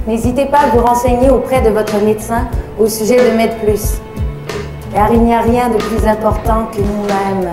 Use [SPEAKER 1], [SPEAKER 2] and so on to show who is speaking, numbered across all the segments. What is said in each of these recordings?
[SPEAKER 1] N'hésitez pas à vous renseigner auprès de votre médecin au sujet de MedPlus, car il n'y a rien de plus important que nous-mêmes.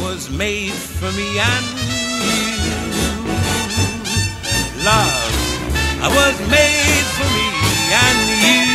[SPEAKER 2] Was made for me and you. Love, I was made for me and you.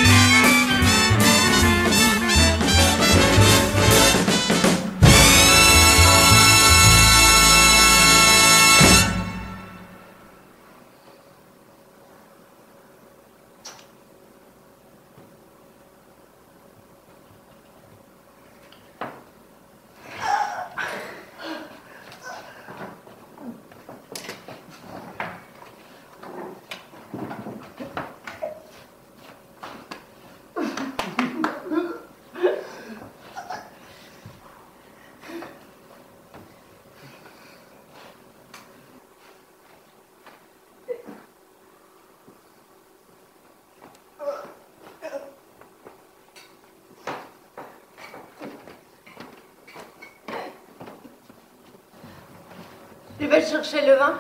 [SPEAKER 3] Tu veux chercher le vin?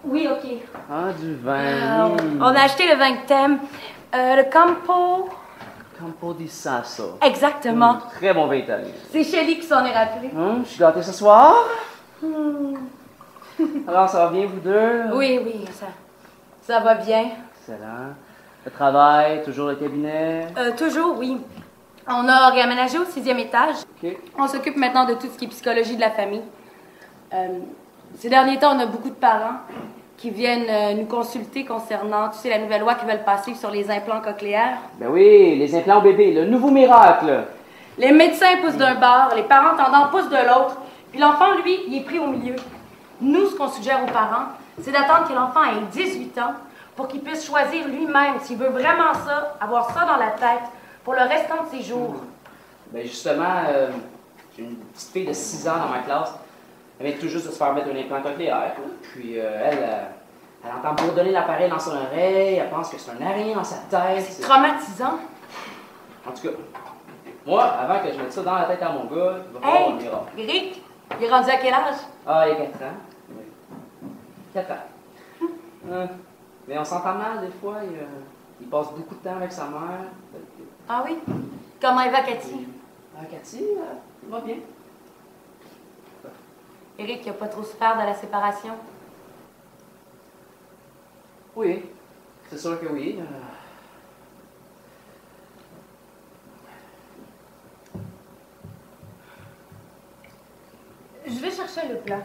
[SPEAKER 4] Oui, ok.
[SPEAKER 5] Ah, du vin.
[SPEAKER 4] On a acheté le vin que t'aimes. Le Campo.
[SPEAKER 5] Campo di Sasso.
[SPEAKER 4] Exactement.
[SPEAKER 5] Très bon vin italien.
[SPEAKER 4] C'est Shelly qui s'en est rappelé.
[SPEAKER 5] Je suis gâtée ce soir. Alors, ça va bien, vous deux?
[SPEAKER 4] Oui, oui, ça va bien.
[SPEAKER 5] Excellent. Le travail, toujours le cabinet?
[SPEAKER 4] Toujours, oui. On a réaménagé au 6e étage.
[SPEAKER 5] OK.
[SPEAKER 4] On s'occupe maintenant de tout ce qui est psychologie de la famille. Ces derniers temps, on a beaucoup de parents qui viennent nous consulter concernant, tu sais, la nouvelle loi qu'ils veulent passer sur les implants cochléaires.
[SPEAKER 5] Ben oui, les implants bébés, le nouveau miracle.
[SPEAKER 4] Les médecins poussent d'un bord, les parents tendants poussent de l'autre, puis l'enfant, lui, il est pris au milieu. Nous, ce qu'on suggère aux parents, c'est d'attendre que l'enfant ait 18 ans pour qu'il puisse choisir lui-même s'il veut vraiment ça, avoir ça dans la tête pour le restant de ses jours.
[SPEAKER 5] Ben justement, j'ai une petite fille de 6 ans dans ma classe. Elle vient tout juste de se faire mettre un implant cochléaire. Puis elle entend bourdonner l'appareil dans son oreille, elle pense que c'est un araignée dans sa tête.
[SPEAKER 4] C'est traumatisant.
[SPEAKER 5] En tout cas, moi, avant que je mette ça dans la tête à mon gars, il va falloir un miracle.
[SPEAKER 4] Eric, il est rendu à quel âge?
[SPEAKER 5] Ah, il y a 4 ans. Oui. 4 ans. Mais on s'entend mal des fois. Il passe beaucoup de temps avec sa mère.
[SPEAKER 4] Ah oui? Comment elle va, Cathy?
[SPEAKER 5] Cathy, elle va bien.
[SPEAKER 4] Eric, il n'a pas trop souffert de la séparation?
[SPEAKER 5] Oui, c'est sûr que oui.
[SPEAKER 3] Je vais chercher le plat.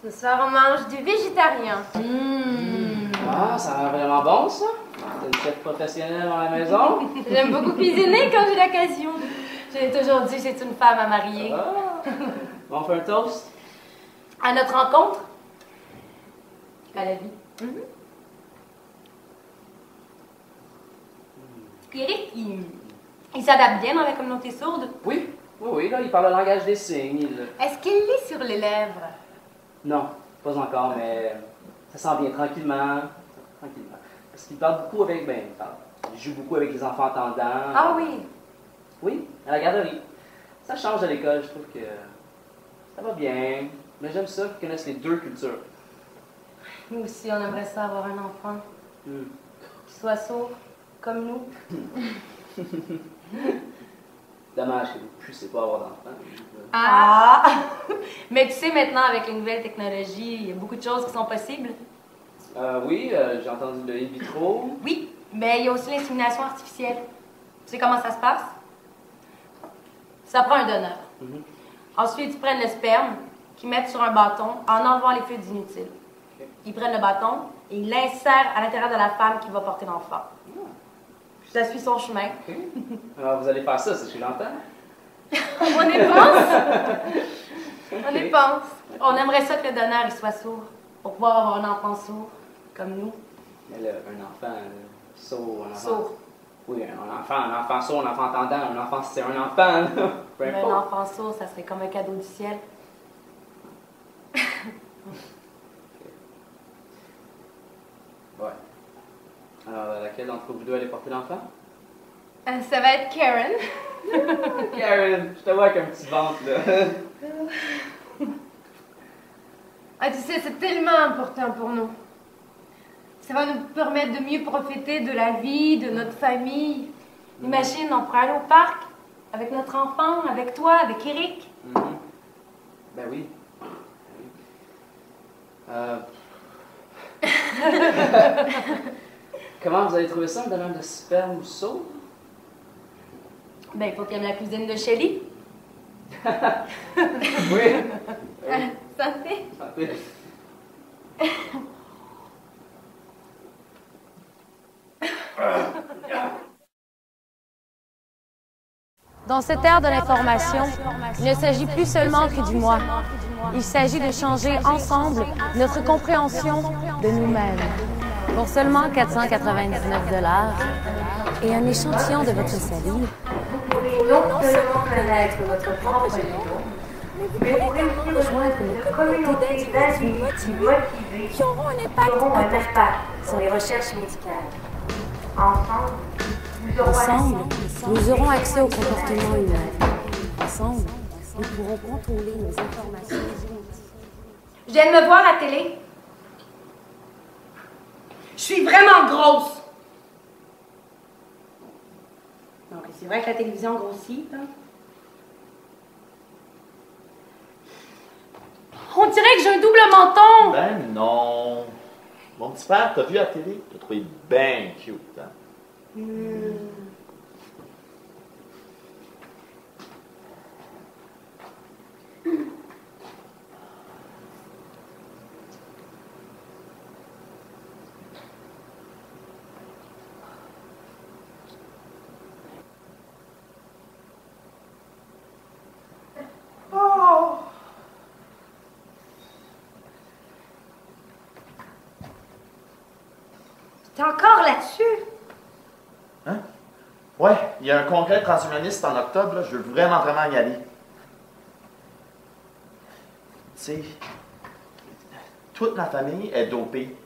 [SPEAKER 3] Ce soir, on mange du végétarien.
[SPEAKER 5] Ah, ça a l'air vraiment bon, ça. T'es une chef professionnelle dans la maison.
[SPEAKER 3] J'aime beaucoup cuisiner quand j'ai l'occasion.
[SPEAKER 4] J'ai toujours dit que c'est une femme à marier.
[SPEAKER 5] Ah. Bon, on fait un toast.
[SPEAKER 4] À notre rencontre? À la vie. Eric, il s'adapte bien dans la communauté sourde?
[SPEAKER 5] Oui, là, il parle le langage des signes.
[SPEAKER 3] Est-ce qu'il lit sur les lèvres?
[SPEAKER 5] Non, pas encore, mais ça s'en vient tranquillement. Parce qu'il parle beaucoup avec, il parle il joue beaucoup avec les enfants entendants.
[SPEAKER 4] Ah oui.
[SPEAKER 5] Oui, à la garderie. Ça change de l'école, je trouve que ça va bien. Mais j'aime ça qu'ils connaissent les deux cultures.
[SPEAKER 4] Nous aussi, on aimerait ça avoir un enfant
[SPEAKER 5] Hmm.
[SPEAKER 4] qui soit sourd, comme nous.
[SPEAKER 5] Dommage que vous ne puissiez pas avoir d'enfants.
[SPEAKER 4] Ah! Mais tu sais, maintenant, avec les nouvelles technologies, il y a beaucoup de choses qui sont possibles.
[SPEAKER 5] Oui, j'ai entendu le in vitro.
[SPEAKER 4] Oui, mais il y a aussi l'insémination artificielle. Tu sais comment ça se passe? Ça prend un donneur.
[SPEAKER 5] Mhm.
[SPEAKER 4] Ensuite, ils prennent le sperme, qu'ils mettent sur un bâton en enlevant les fluides inutiles.
[SPEAKER 5] Ok.
[SPEAKER 4] Ils prennent le bâton et ils l'insèrent à l'intérieur de la femme qui va porter l'enfant. Puis ça suit son chemin.
[SPEAKER 5] Ok. Alors, vous allez faire ça, c'est ce que j'entends.
[SPEAKER 3] On y pense. On y pense.
[SPEAKER 4] On aimerait ça que le donneur il soit sourd, pour pouvoir avoir un enfant sourd, comme nous.
[SPEAKER 5] Mais là, un enfant sourd, un enfant.
[SPEAKER 4] Sourd.
[SPEAKER 5] Oui, un enfant sourd, un enfant entendant, un enfant, c'est un enfant, là. Peu
[SPEAKER 4] Mais un
[SPEAKER 5] importe.
[SPEAKER 4] enfant sourd, ça serait comme un cadeau du ciel.
[SPEAKER 5] Ouais. Alors, laquelle d'entre vous deux allez porter l'enfant?
[SPEAKER 3] Ça va être Karen.
[SPEAKER 5] Karen, je te vois avec un petit ventre, là.
[SPEAKER 3] Ah, tu sais, c'est tellement important pour nous. Ça va nous permettre de mieux profiter de la vie, de notre famille.
[SPEAKER 4] Imagine, on pourrait aller au parc avec notre enfant, avec toi, avec Eric.
[SPEAKER 5] Mhm. Ben oui. Comment vous avez trouvé ça, un donneur de sperme sourd?
[SPEAKER 4] Ben, il faut qu'il aime la cuisine de Shelly.
[SPEAKER 5] Oui.
[SPEAKER 3] Santé.
[SPEAKER 5] Santé.
[SPEAKER 1] Dans cette ère de l'information, il ne s'agit plus seulement que du moi. Il s'agit de changer ensemble notre compréhension de nous-mêmes. Pour seulement 499 $ et un échantillon de votre salive, vous pourrez non seulement connaître votre propre génome, mais vous pourrez également rejoindre une communauté d'individus motivés qui auront un impact sur les recherches médicales. Ensemble, nous aurons accès au comportement humain. Ensemble, nous pourrons contrôler nos informations génétiques.
[SPEAKER 4] Je viens de me voir à la télé. Je suis vraiment grosse. Donc, c'est vrai que la télévision grossit, hein? On dirait que j'ai un double menton.
[SPEAKER 6] Ben non. Mon petit père, t'as vu à la télé? T'as trouvé bien cute, hein?
[SPEAKER 4] T'es encore là-dessus?
[SPEAKER 6] Hein? Ouais, il y a un congrès transhumaniste en octobre, là. Je veux vraiment y aller. Tu sais, toute ma famille est dopée.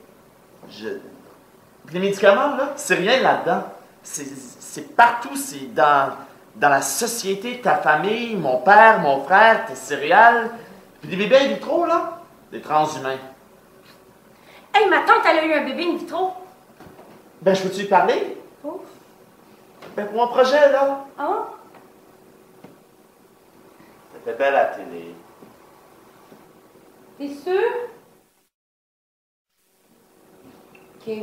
[SPEAKER 6] Les médicaments, là, c'est rien là-dedans. C'est partout, c'est dans la société, ta famille, mon père, mon frère, tes céréales. Puis des bébés in vitro, là, des transhumains.
[SPEAKER 4] Hey, ma tante, elle a eu un bébé in vitro.
[SPEAKER 6] Ben, je peux-tu lui parler?
[SPEAKER 4] Ouf.
[SPEAKER 6] Ben, pour mon projet, là.
[SPEAKER 4] Ah?
[SPEAKER 6] C'était belle à la télé.
[SPEAKER 4] T'es sûr? Ok.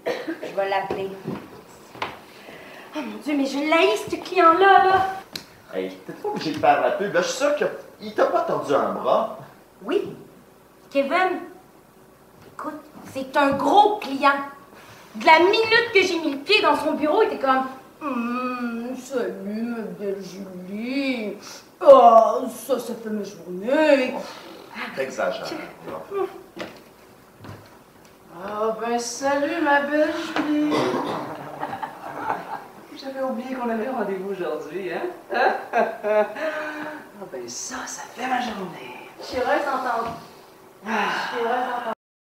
[SPEAKER 4] Je vais l'appeler. Oh mon Dieu, mais je l'haïs, ce client-là, là.
[SPEAKER 6] Hey, t'es pas obligé de faire la pub, là. Je suis sûr qu'il t'a pas tendu un bras.
[SPEAKER 4] Oui. Kevin, écoute, c'est un gros client. De la minute que j'ai mis le pied dans son bureau, il était comme salut, ma belle Julie. Oh, ça fait ma journée.
[SPEAKER 6] T'exagères.
[SPEAKER 5] Ah, ben salut, ma belle Julie. J'avais oublié qu'on avait rendez-vous aujourd'hui, hein? Ah, ben ça fait ma journée.
[SPEAKER 4] Je suis heureuse d'entendre. Je suis heureuse d'entendre.